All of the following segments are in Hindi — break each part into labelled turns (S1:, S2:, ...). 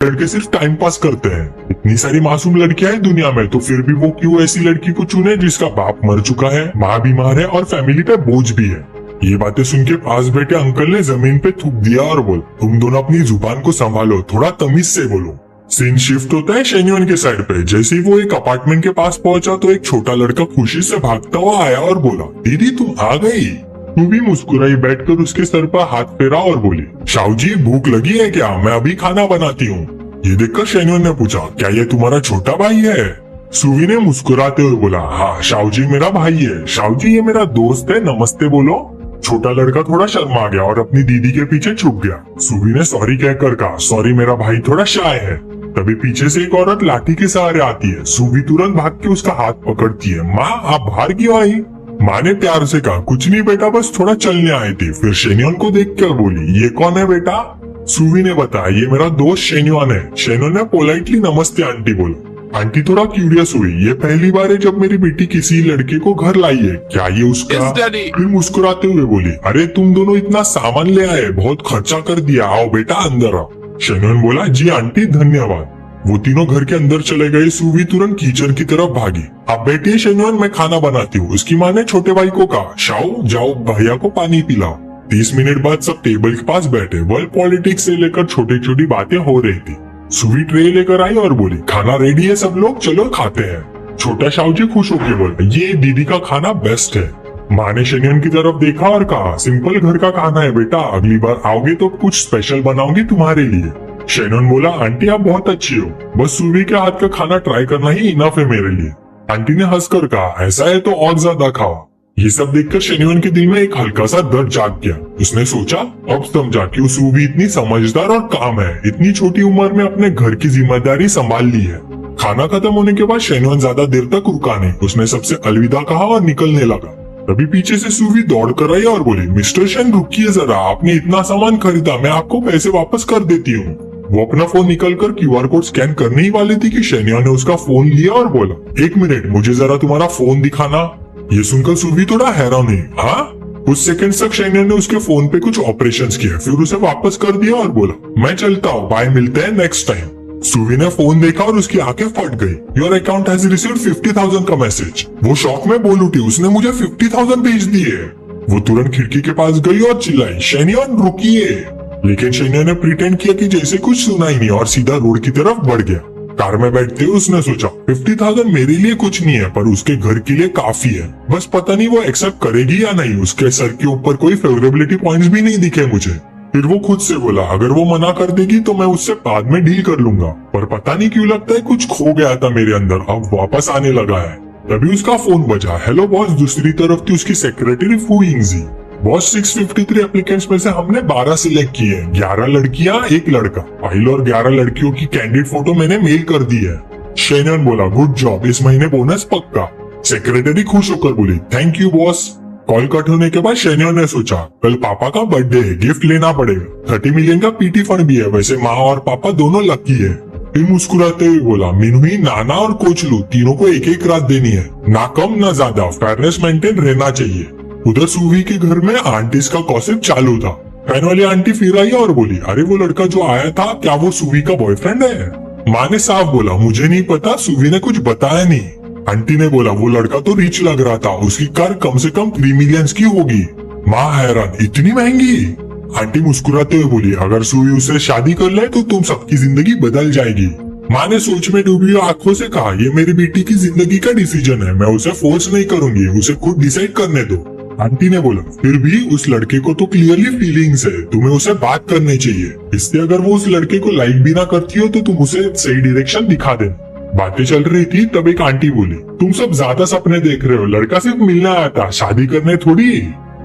S1: लड़के सिर्फ टाइम पास करते हैं। इतनी सारी मासूम लड़कियां हैं दुनिया में, तो फिर भी वो क्यों ऐसी लड़की को चुने जिसका बाप मर चुका है, माँ बीमार है और फैमिली पे बोझ भी है। ये बातें सुन के पास बैठे अंकल ने जमीन पे थूक दिया और बोल, तुम दोनों अपनी जुबान को संभालो, थोड़ा तमीज से बोलो। सीन शिफ्ट होता है शेन्योन के साइड पे। जैसे ही वो एक अपार्टमेंट के पास पहुंचा तो एक छोटा लड़का खुशी से भागता हुआ आया और बोला, दीदी तुम आ गई। तू भी मुस्कुराई बैठकर उसके सर पर हाथ फेरा और बोली, शाहू जी भूख लगी है क्या, मैं अभी खाना बनाती हूँ। ये देखकर शेन्योन ने पूछा, क्या ये तुम्हारा छोटा भाई है? सुवी ने मुस्कुराते हुए बोला, हाँ शाहू जी मेरा भाई है। शाहू जी ये मेरा दोस्त है, नमस्ते बोलो। छोटा लड़का थोड़ा शर्मा गया और अपनी दीदी के पीछे छुप गया। सुवी ने सॉरी कहकर कहा, सॉरी मेरा भाई थोड़ा शाय है। तभी पीछे से एक औरत लाठी के सहारे आती है। सुवी तुरंत भाग के उसका हाथ पकड़ती है। माँ आप बाहर क्यों आई? माँ ने प्यार से कहा, कुछ नहीं बेटा, बस थोड़ा चलने आए थे। फिर शेन्योन को देखकर बोली, ये कौन है बेटा? सुवी ने बताया, ये मेरा दोस्त शेन्योन है। शेन्योन ने पोलाइटली नमस्ते आंटी बोला। आंटी थोड़ा क्यूरियस हुई, ये पहली बार है जब मेरी बेटी किसी लड़के को घर लाई है, क्या ये उसका? फिर मुस्कुराते हुए बोली, अरे तुम दोनों इतना सामान ले आए, बहुत खर्चा कर दिया, आओ बेटा अंदर आओ। शेन्योन बोला, जी आंटी धन्यवाद। वो तीनों घर के अंदर चले गए। सुवी तुरंत किचन की तरफ भागी। अब बैठिए शेन्योन, मैं खाना बनाती हूँ। उसकी माँ ने छोटे भाई को कहा, शाओ जाओ भैया को पानी पिलाओ। 30 मिनट बाद सब टेबल के पास बैठे। वर्ल्ड पॉलिटिक्स से लेकर छोटी छोटी बातें हो रही थी। सुवी ट्रे लेकर आई और बोली, खाना रेडी है सब लोग, चलो खाते हैं। छोटा शाहू जी खुश होकर बोले, ये दीदी का खाना बेस्ट है। माँ ने शेन्योन की तरफ देखा और कहा, सिंपल घर का खाना है बेटा, अगली बार आओगे तो कुछ स्पेशल बनाऊंगी तुम्हारे लिए। शेन्योन बोला, आंटी आप बहुत अच्छी हो, बस सुवी के हाथ का खाना ट्राई करना ही इनफ है मेरे लिए। आंटी ने हंसकर कहा, ऐसा है तो और ज्यादा खाओ। ये सब देखकर शेन्योन के दिल में एक हल्का सा दर्द जाग गया। उसने सोचा, अब समझा क्यों सुवी इतनी समझदार और काम है, इतनी छोटी उम्र में अपने घर की जिम्मेदारी संभाल ली है। खाना खत्म होने के बाद शेन्योन ज्यादा देर तक रुका नहीं। उसने सबसे अलविदा कहा और निकलने लगा। तभी पीछे से सुवी दौड़ कर आई और बोली, मिस्टर शेन रुकिए जरा, आपने इतना सामान खरीदा, मैं आपको पैसे वापस कर देती हूँ। वो अपना फोन निकलकर QR कोड स्कैन करने ही वाली थी कि शेन्योन ने उसका फोन लिया और बोला, एक मिनट मुझे जरा तुम्हारा फोन दिखाना। ये सुनकर सुवी थोड़ा हैरान हुई। हाँ? कुछ सेकंड तक शेन्योन ने उसके फोन पे कुछ ऑपरेशंस किए, फिर उसे वापस कर दिया और बोला, मैं चलता हूँ, बाय, मिलते हैं नेक्स्ट टाइम। सुवी ने फोन देखा और उसकी आंखें फट गई। योर अकाउंट हैज रिसीव्ड 50,000 का मैसेज। वो शॉक में बोल उठी, उसने मुझे 50,000 भेज दिए। वो तुरंत खिड़की के पास गई और चिल्लाई, शेन्योन रुकिए। लेकिन शेन्योन ने प्रिटेंड किया कि जैसे कुछ सुना ही नहीं और सीधा रोड की तरफ बढ़ गया। कार में बैठते हुए उसने सोचा, 50,000 मेरे लिए कुछ नहीं है, पर उसके घर के लिए काफी है। बस पता नहीं वो एक्सेप्ट करेगी या नहीं। उसके सर के ऊपर कोई फेवरेबिलिटी पॉइंट्स भी नहीं दिखे मुझे। फिर वो खुद से बोला, अगर वो मना कर देगी तो मैं उससे बाद में डील कर लूंगा। पर पता नहीं क्यों लगता है कुछ खो गया था मेरे अंदर, अब वापस आने लगा है। तभी उसका फोन बजा। Hello boss. दूसरी तरफ थी उसकी सेक्रेटरी फू यिंगजी। बॉस 653 एप्लीकेंट्स में से हमने 12 सिलेक्ट किए, 11 लड़कियां 1 लड़का। फाइल और 11 लड़कियों की कैंडिडेट फोटो मैंने मेल कर दी है। शेन्योन बोला, गुड जॉब, इस महीने बोनस पक्का। सेक्रेटरी खुश होकर बोली, thank you boss. Call cut होने के बाद शेन्योन ने सोचा, कल पापा का बर्थडे है, गिफ्ट लेना पड़ेगा। 30 मिलियन का पीटी फंड भी है, वैसे माँ और पापा दोनों लकी है। फिर मुस्कुराते हुए बोला, मिनुई, नाना और कोचलू तीनों को एक एक रात देनी है, ना कम ना ज्यादा, फेयरनेस मेंटेन रहना चाहिए। उधर सुवी के घर में आंटीज का गॉसिप चालू था। फैन वाली आंटी फिर आई और बोली, अरे वो लड़का जो आया था, क्या वो सुवी का बॉयफ्रेंड है? माँ ने साफ बोला, मुझे नहीं पता, सुवी ने कुछ बताया नहीं। आंटी ने बोला, वो लड़का तो रिच लग रहा था, उसकी कार कम से कम 3 मिलियन की होगी। माँ हैरान, इतनी महंगी? आंटी मुस्कुराते हुए बोली, अगर सुवी उससे शादी कर ले तो तुम सबकी जिंदगी बदल जाएगी। माँ ने सोच में डूबी आंखों से कहा, ये मेरी बेटी की जिंदगी का डिसीजन है, मैं उसे फोर्स नहीं करूंगी, उसे खुद डिसाइड करने दो। आंटी ने बोला, फिर भी उस लड़के को तो क्लियरली फीलिंग्स है, तुम्हें उसे बात करनी चाहिए। इसलिए अगर वो उस लड़के को लाइक भी ना करती हो तो तुम उसे सही डायरेक्शन दिखा देना। बातें चल रही थी तब एक आंटी बोली, तुम सब ज्यादा सपने देख रहे हो, लड़का सिर्फ मिलने आया था, शादी करने थोड़ी।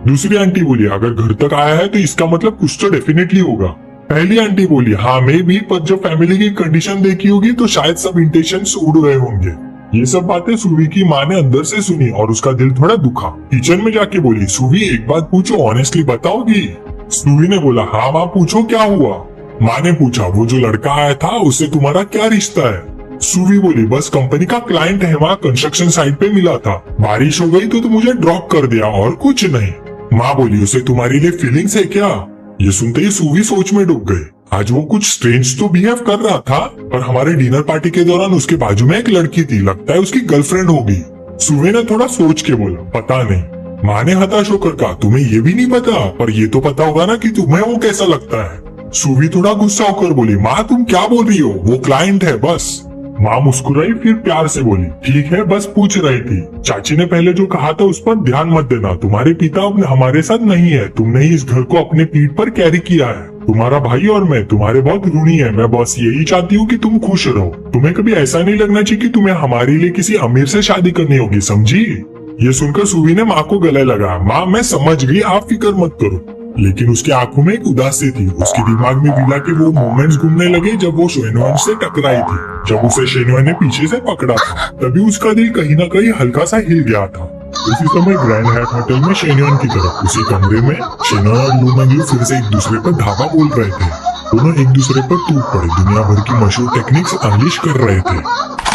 S1: दूसरी आंटी बोली, अगर घर तक आया है तो इसका मतलब कुछ तो डेफिनेटली होगा। पहली आंटी बोली, हाँ मैं भी, पर जब फैमिली की कंडीशन देखी होगी तो शायद सब इंटेंशंस उड़ गए होंगे। ये सब बातें सुवी की माँ ने अंदर से सुनी और उसका दिल थोड़ा दुखा। किचन में जाके बोली, सुवी एक बात पूछो, ऑनेस्टली बताओगी? सुवी ने बोला, हाँ माँ पूछो, क्या हुआ? माँ ने पूछा, वो जो लड़का आया था उससे तुम्हारा क्या रिश्ता है? सुवी बोली, बस कंपनी का क्लाइंट है, वहाँ कंस्ट्रक्शन साइट पे मिला था, बारिश हो गई तो मुझे ड्रॉप कर दिया और कुछ नहीं। माँ बोली, उसे तुम्हारे लिए फीलिंग्स है क्या? ये सुनते ही सुवी सोच में डूब गए। आज वो कुछ स्ट्रेंज तो बिहेव कर रहा था, पर हमारे डिनर पार्टी के दौरान उसके बाजू में एक लड़की थी, लगता है उसकी गर्लफ्रेंड होगी। सुबह ने थोड़ा सोच के बोला, पता नहीं। माँ ने हताश होकर कहा, तुम्हें ये भी नहीं पता, पर ये तो पता होगा ना कि तुम्हें वो कैसा लगता है। सुवी थोड़ा गुस्सा होकर बोली, माँ तुम क्या बोल रही हो, वो क्लाइंट है बस। माँ मुस्कुराई, फिर प्यार से बोली, ठीक है बस पूछ रही थी। चाची ने पहले जो कहा था उस पर ध्यान मत देना, तुम्हारे पिता अब हमारे साथ नहीं है, तुमने ही इस घर को अपने पीठ पर कैरी किया है। तुम्हारा भाई और मैं तुम्हारे बहुत ऋणी है, मैं बस यही चाहती हूँ कि तुम खुश रहो। तुम्हें कभी ऐसा नहीं लगना चाहिए कि तुम्हें हमारे लिए किसी अमीर से शादी करनी होगी, समझी। ये सुनकर सुवी ने माँ को गले लगा, माँ मैं समझ गई, आप फिक्र मत करो। लेकिन उसकी आंखों में एक उदासी थी। उसके दिमाग में विला के वो मोमेंट्स घूमने लगे जब वो शेनवान से टकराई थी। जब उसे शेनवान ने पीछे से पकड़ा था, तभी उसका दिल कहीं न कहीं हल्का सा हिल गया था। उसी समय ग्रैंड हायट होटल में शेनवान की तरफ उसी कमरे में शेनवान और लू मैंगलू फिर से एक दूसरे पर धावा बोल रहे थे। दोनों एक दूसरे पर टूट पड़े, दुनिया भर की मशहूर टेक्निक्स अनलिश कर रहे थे।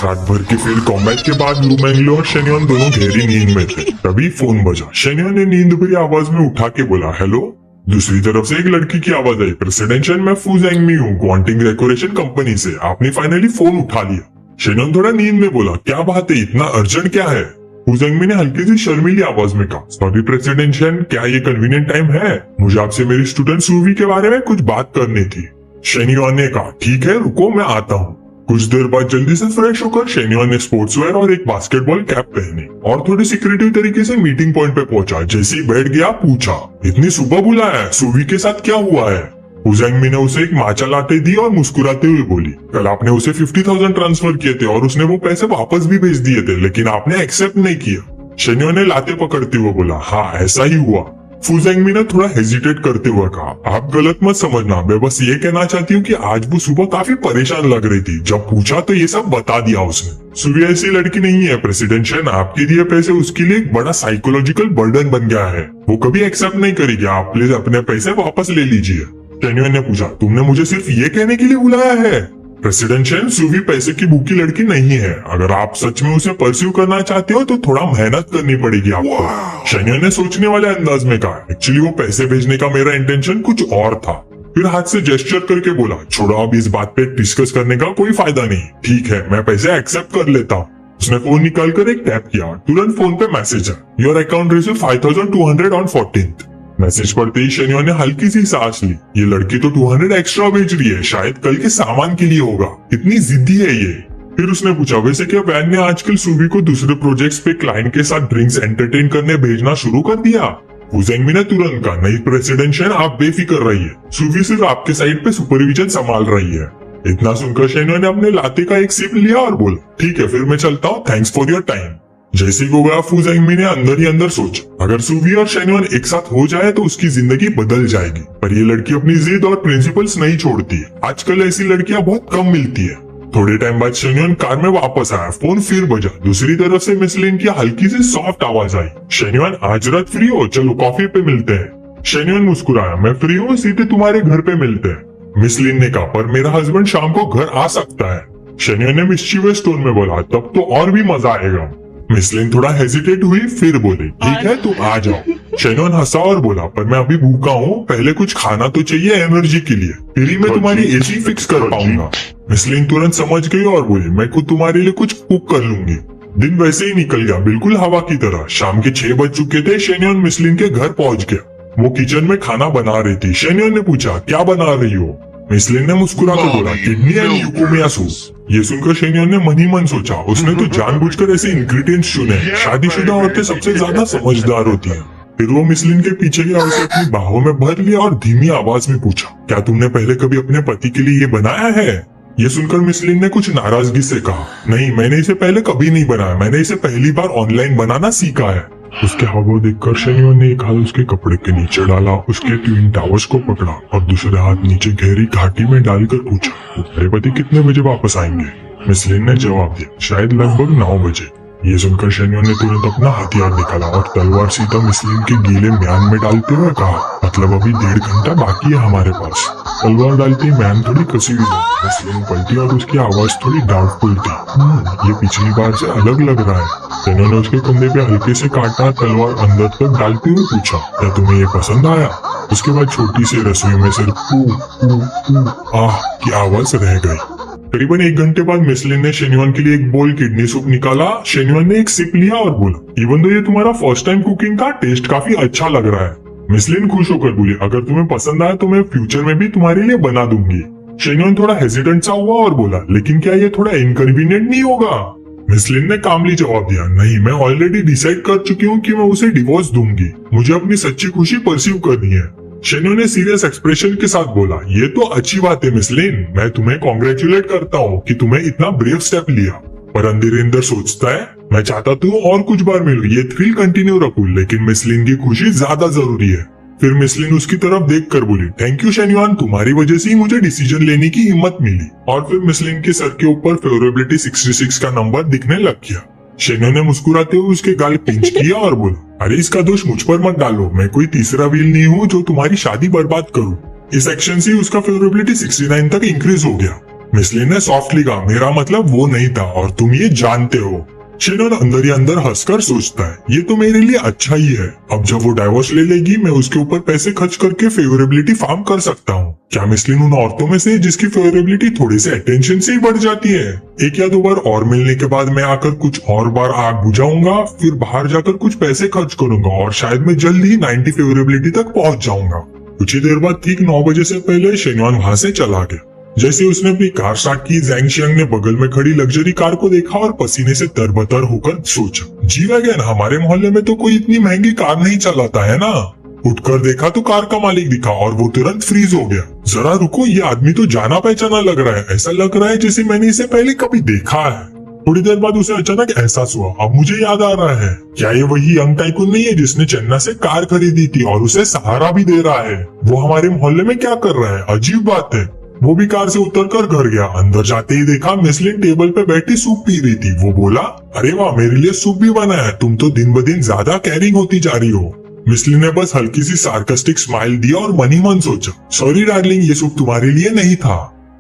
S1: रात भर की फील्ड कॉम्बैट के बाद लू मैंगलू और शेनवान दोनों गहरी नींद में थे। तभी फोन बजा। शेनवान ने नींद भरी आवाज में उठा के बोला, हेलो। दूसरी तरफ से एक लड़की की आवाज आई, प्रेसिडेंशियल मैं फू जेंगमी हूँ, क्वांटिंग डेकोरेशन कंपनी से। आपने फाइनली फोन उठा लिया। शेनवान थोड़ा नींद में बोला, क्या बात है, इतना अर्जेंट क्या है। फू जेंगमी ने हल्की सी शर्मीली आवाज में कहा, सॉरी प्रेसिडेंशियल, क्या ये कन्वीनियंट टाइम है? मुझे आपसे मेरी स्टूडेंट सुवी के बारे में कुछ बात करनी थी। शेनवान ने कहा, ठीक है रुको मैं आता हूँ। कुछ देर बाद जल्दी से फ्रेश होकर शेनवान ने स्पोर्ट्सवेयर और एक बास्केटबॉल कैप पहनी और थोड़ी सिक्योरिटी तरीके से मीटिंग पॉइंट पे पहुंचा। जैसे ही बैठ गया पूछा, इतनी सुबह बुलाया है, सुवी के साथ क्या हुआ है? फू जेंगमी ने उसे एक माचा लाटे दी और मुस्कुराते हुए बोली, कल आपने उसे 50,000 ट्रांसफर किए थे और उसने वो पैसे वापस भी भेज दिए थे, लेकिन आपने एक्सेप्ट नहीं किया। शेनवान ने लाते पकड़ते हुए बोला, हाँ ऐसा ही हुआ। फू जेंगमी ने थोड़ा हेजिटेट करते हुए कहा, आप गलत मत समझना, मैं बस ये कहना चाहती हूँ कि आज वो सुबह काफी परेशान लग रही थी। जब पूछा तो ये सब बता दिया उसने। सुवी ऐसी लड़की नहीं है प्रेसिडेंशियल, आपके दिए पैसे उसके लिए एक बड़ा साइकोलॉजिकल बर्डन बन गया है। वो कभी एक्सेप्ट नहीं करेगी, आप प्लीज अपने पैसे वापस ले लीजिए। शेनवान ने पूछा, तुमने मुझे सिर्फ ये कहने के लिए बुलाया है? प्रेसिडेंशियल, सुवी पैसे की भूखी लड़की नहीं है। अगर आप सच में उसे परस्यू करना चाहते हो तो थोड़ा मेहनत करनी पड़ेगी आपको। शेनवान ने सोचने वाले अंदाज में कहा, एक्चुअली वो पैसे भेजने का मेरा इंटेंशन कुछ और था। फिर हाथ से जेस्चर करके बोला, छोड़ो अब इस बात पे डिस्कस करने का कोई फायदा नहीं। ठीक है मैं पैसे एक्सेप्ट कर लेता हूँ। उसने फोन निकालकर एक टैप किया, तुरंत फोन पे मैसेज है, your account receive 5,200 on 14th। Message पढ़ते ही शेनवान ने हल्की सी सांस ली। ये लड़की तो 200 एक्स्ट्रा भेज रही है, शायद कल के सामान के लिए होगा, इतनी जिद्दी है ये। फिर उसने पूछा, वैसे क्या वैन ने आजकल सुवी को दूसरे प्रोजेक्ट्स पे क्लाइंट के साथ ड्रिंक्स एंटरटेन करने भेजना शुरू कर दिया? फू जेंगमी ने तुरंत कहा, नहीं प्रेसिडेंशियल, आप बेफिक्र रहिए, सुवी सिर्फ आपके साइड पे सुपरविजन संभाल रही है। इतना सुनकर शेनवान ने अपने लाते का एक सिप लिया और बोला, ठीक है फिर मैं चलता हूँ, थैंक्स फॉर योर टाइम। जैसे ही वो गया, फू जेंगमी ने अंदर ही अंदर सोचा, अगर सुवी और शेनवान एक साथ हो जाए तो उसकी जिंदगी बदल जाएगी। पर ये लड़की अपनी जिद और प्रिंसिपल्स नहीं छोड़ती है। आजकल ऐसी लड़कियां बहुत कम मिलती है। थोड़े टाइम बाद शेनवान कार में वापस आया, फोन फिर बजा। दूसरी तरफ से मिस लिन की हल्की सी सॉफ्ट आवाज आई, शेनवान आज रात फ्री हो, चलो कॉफी पे मिलते हैं। शेनवान मुस्कुराया, मैं फ्री हूँ, सीधे तुम्हारे घर पे मिलते हैं। मिस लिन ने कहा, पर मेरा हस्बैंड शाम को घर आ सकता है। शेनवान ने मिस्चीवियस टोन में बोला, तब तो और भी मजा आएगा। मिस लिन थोड़ा हेजिटेट हुई, फिर बोली, ठीक है तुम आ जाओ। शेनवान हंसा और बोला, पर मैं अभी भूखा हूँ, पहले कुछ खाना तो चाहिए एनर्जी के लिए, फिर ही मैं तुम्हारी एसी फिक्स कर पाऊंगा। मिस लिन तुरंत समझ गई और बोली, मैं खुद तुम्हारे लिए कुछ कुक कर लूंगी। दिन वैसे ही निकल गया, बिल्कुल हवा की तरह। शाम के 6 बज चुके थे। शेनवान मिस लिन के घर पहुंच गया। वो किचन में खाना बना रही थी। शेनवान ने पूछा, क्या बना रही हो? मिस लिन ने मुस्कुराकर बोला, किडनी एंड यूकोमिया सूप। ये सुनकर शेनवान ने मन ही मन सोचा, उसने तो जानबूझकर ऐसे इंग्रेडिएंट्स चुने। शादीशुदा औरतें सबसे ज्यादा समझदार होती हैं। फिर वो मिस लिन के पीछे गया, उसे अपनी बाहों में भर लिया और धीमी आवाज में पूछा, क्या तुमने पहले कभी अपने पति के लिए ये बनाया है? ये सुनकर मिस लिन ने कुछ नाराजगी से कहा, नहीं मैंने इसे पहले कभी नहीं बनाया, मैंने इसे पहली बार ऑनलाइन बनाना सीखा है। उसके हावभाव देखकर शेनवान ने एक हाथ उसके कपड़े के नीचे डाला, उसके ट्विन टावर्स को पकड़ा और दूसरे हाथ नीचे गहरी घाटी में डालकर पूछा, तुम्हारे पति कितने बजे वापस आएंगे? मिस लिन ने जवाब दिया, शायद लगभग 9 बजे। ये सुनकर शेनवान ने तुरंत अपना हथियार निकाला और तलवार सीधा मिस लिन के गीले म्यान में डालते हुए कहा, मतलब अभी 1.5 घंटा बाकी है हमारे पास। तलवार डालते ही म्यान थोड़ी कसी हुई। मिस लिन पलटी और उसकी आवाज थोड़ी डाउटफुल थी। ये पिछली बार से अलग लग रहा है। शेनवान ने उसके कंधे पे हल्के से काटा, तलवार अंदर तक डालते हुए पूछा, क्या तुम्हें ये पसंद आया? उसके बाद छोटी सी रसोई में सिर्फ आह की आवाज रह गई। करीबन 1 घंटे बाद मिसलिन ने शेन्युआन के लिए एक बोल किडनी सूप निकाला। शेन्युआन ने एक सिप लिया और बोला, इवन दो ये तुम्हारा फर्स्ट टाइम कुकिंग था, टेस्ट काफी अच्छा लग रहा है। मिसलिन खुश होकर बोली, अगर तुम्हें पसंद आया तो मैं फ्यूचर में भी तुम्हारे लिए बना दूंगी। शेन्युआन थोड़ा हेजिटेंट सा हुआ और बोला, लेकिन क्या ये थोड़ा इनकन्वीनियंट नहीं होगा? मिसलिन ने कामली जवाब दिया, नहीं, मैं ऑलरेडी डिसाइड कर चुकी हूँ कि मैं उसे डिवोर्स दूंगी। मुझे अपनी सच्ची खुशी परसीव करनी है। शेन्युआन ने सीरियस एक्सप्रेशन के साथ बोला, ये तो अच्छी बात है मिसलिन, मैं तुम्हें कॉन्ग्रेचुलेट करता हूँ कि तुम्हें इतना ब्रेव स्टेप लिया। पर अंदर अंदर सोचता है, मैं चाहता तो और कुछ बार मिलूं, ये थ्रिल कंटिन्यू रखूं, लेकिन मिसलिन की खुशी ज्यादा जरूरी है। फिर मिसलिन उसकी तरफ देख कर बोली, थैंक यू शेन्युआन, तुम्हारी वजह से ही मुझे डिसीजन लेने की हिम्मत मिली। और फिर मिसलिन के सर के ऊपर फेवरेबिलिटी 66 का नंबर दिखने लग गया। शेन्युआन ने मुस्कुराते हुए उसके गाल पिंच किया और बोला, अरे इसका दोष मुझ पर मत डालो, मैं कोई तीसरा व्हील नहीं हूँ जो तुम्हारी शादी बर्बाद करूँ। इस एक्शन से उसका फेवरेबिलिटी 69 तक इंक्रीज हो गया। मिसलिन ने सॉफ्टली कहा, मेरा मतलब वो नहीं था और तुम ये जानते हो। शेन्युआन अंदर ही अंदर हंसकर सोचता है, ये तो मेरे लिए अच्छा ही है। अब जब वो डाइवोर्स ले लेगी, मैं उसके ऊपर पैसे खर्च करके फेवरेबिलिटी फार्म कर सकता हूँ। क्या मिसलिन उन औरतों में से जिसकी फेवरेबिलिटी थोड़ी से अटेंशन से ही बढ़ जाती है? 1 या 2 बार और मिलने के बाद मैं आकर कुछ और बार आग बुझाऊंगा, फिर बाहर जाकर कुछ पैसे खर्च करूंगा और शायद मैं जल्द ही 90 फेवरेबिलिटी तक पहुंच जाऊंगा। कुछ ही देर बाद ठीक 9 बजे से पहले शेन्युआन वहां से चला गया। जैसे उसने अपनी कार स्टार्ट की, ज़ेंगशियांग ने बगल में खड़ी लग्जरी कार को देखा और पसीने से तरबतर होकर सोचा, जी वैगन, हमारे मोहल्ले में तो कोई इतनी महंगी कार नहीं चलाता है ना। उठकर देखा तो कार का मालिक दिखा और वो तुरंत फ्रीज हो गया। जरा रुको, ये आदमी तो जाना पहचाना लग रहा है, ऐसा लग रहा है जैसे मैंने इसे पहले कभी देखा है। थोड़ी देर बाद उसे अचानक एहसास हुआ, अब मुझे याद आ रहा है, क्या ये वही यंग टाइकून नहीं है जिसने चेन्नई से कार खरीदी थी और उसे सहारा भी दे रहा है? वो हमारे मोहल्ले में क्या कर रहा है? अजीब बात है। वो भी कार से उतरकर घर गया। अंदर जाते ही देखा मिसलिन टेबल पे बैठी सूप पी रही थी। वो बोला, अरे वाह, मेरे लिए सूप भी बना है, तुम तो दिन ब दिन ज्यादा कैरिंग होती जा रही हो। मिसलिन ने बस हल्की सी सार्कास्टिक स्माइल दिया और मन ही मन सोचा, सॉरी डार्लिंग, ये सूप तुम्हारे लिए नहीं था।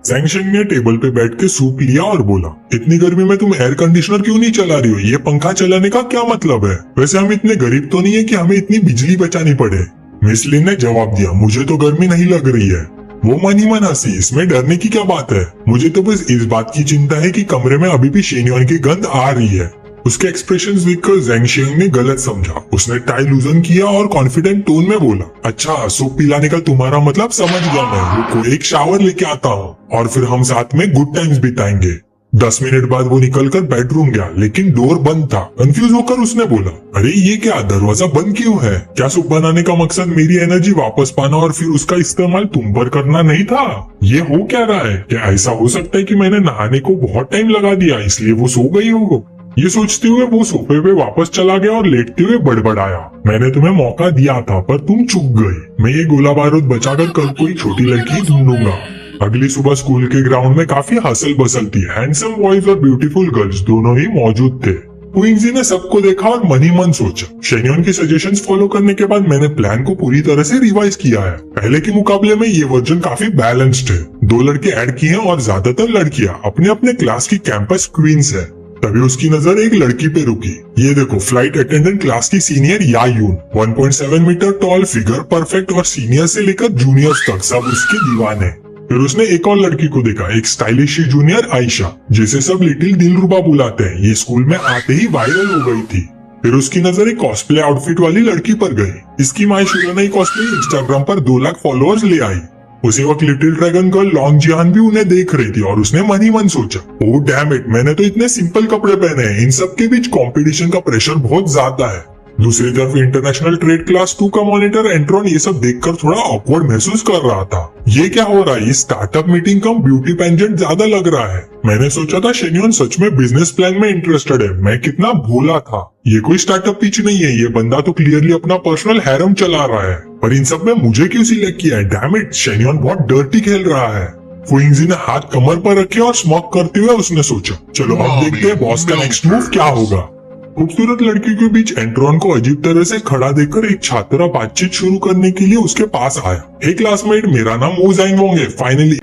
S1: ज़ेंगशियांग ने टेबल पे बैठ के सूप लिया और बोला, इतनी गर्मी में तुम एयर कंडीशनर क्यों नहीं चला रही हो? ये पंखा चलाने का क्या मतलब है? वैसे हम इतने गरीब तो नहीं है कि हमें इतनी बिजली बचानी पड़े। मिसलिन ने जवाब दिया, मुझे तो गर्मी नहीं लग रही है। वो मन ही मन हंसी, इसमें डरने की क्या बात है? मुझे तो बस इस बात की चिंता है कि कमरे में अभी भी शेन्युआन की गंध आ रही है। उसके एक्सप्रेशंस देखकर ज़ेंगशियांग ने गलत समझा। उसने टाई लूजन किया और कॉन्फिडेंट टोन में बोला, अच्छा, सूप पिलाने का तुम्हारा मतलब समझ गया मैं, रुको एक शावर लेके आता हूँ और फिर हम साथ में गुड टाइम्स बिताएंगे। 10 मिनट बाद वो निकलकर बेडरूम गया, लेकिन डोर बंद था। कंफ्यूज होकर उसने बोला, अरे ये क्या, दरवाजा बंद क्यों है? क्या सूप बनाने का मकसद मेरी एनर्जी वापस पाना और फिर उसका इस्तेमाल तुम पर करना नहीं था? ये हो क्या रहा है? क्या ऐसा हो सकता है कि मैंने नहाने को बहुत टाइम लगा दिया इसलिए वो सो गई हो? ये सोचते हुए वो सोफे पे वापस चला गया और लेटते हुए बड़बड़ाया, मैंने तुम्हें मौका दिया था पर तुम चूक गए। मैं ये गोला बारूद बचाकर कल कोई छोटी लड़की ढूंढूंगा। अगली सुबह स्कूल के ग्राउंड में काफी हसल बसल थी। हैंडसम बॉयज और ब्यूटीफुल गर्ल्स दोनों ही मौजूद थे। हुइंगजी ने सबको देखा और मन ही मन सोचा, शेन्युआन की सजेशंस फॉलो करने के बाद मैंने प्लान को पूरी तरह से रिवाइज किया है। पहले के मुकाबले में ये वर्जन काफी बैलेंस्ड है। 2 लड़के ऐड किए हैं और ज्यादातर लड़कियां अपने अपने क्लास की कैंपस क्वींस है। तभी उसकी नजर एक लड़की पे रुकी। ये देखो, फ्लाइट अटेंडेंट क्लास की सीनियर या यून, 1.7 मीटर टॉल, फिगर परफेक्ट और सीनियर से लेकर जूनियर्स तक सब उसके दीवाने। फिर उसने एक और लड़की को देखा, एक स्टाइलिश जूनियर आयशा, जिसे सब लिटिल दिलरुबा बुलाते हैं। ये स्कूल में आते ही वायरल हो गई थी। फिर उसकी नजर एक कॉस्प्ले आउटफिट वाली लड़की पर गई। इसकी माँ शुराना कॉस्प्ले इंस्टाग्राम पर 2 लाख फॉलोअर्स ले आई। उसी वक्त लिटिल ड्रैगन गर्ल लॉन्ग जियान भी उन्हें देख रही थी और उसने मन ही मन सोचा, ओह डैम इट, मैंने तो इतने सिंपल कपड़े पहने हैं। इन सब के बीच कंपटीशन का प्रेशर बहुत ज्यादा है। दूसरी तरफ इंटरनेशनल ट्रेड क्लास 2 का मॉनिटर एंट्रॉन ये सब देखकर थोड़ा ऑकवर्ड महसूस कर रहा था। ये क्या हो रहा है? ये स्टार्टअप मीटिंग कम ब्यूटी पेजेंट ज्यादा लग रहा है। मैंने सोचा था शेन्युआन सच में बिजनेस प्लान में इंटरेस्टेड है। मैं कितना भोला था। ये कोई स्टार्टअप पिच नहीं है, ये बंदा तो क्लियरली अपना पर्सनल हैरम चला रहा है। पर इन सब में मुझे क्यों सिलेक्ट किया है? डैम इट, शेन्युआन बहुत डर्टी खेल रहा है। हुइंगजी ने हाथ कमर पर रखे और स्मोक करते हुए उसने सोचा, चलो अब देखते हैं बॉस का नेक्स्ट मूव क्या होगा। खूबसूरत लड़की के बीच एंट्रॉन को अजीब तरह से खड़ा देखकर एक छात्रा बातचीत शुरू करने के लिए उसके पास आया। हे क्लासमेट, मेरा नाम वो ज़ांग वोंग है। फाइनली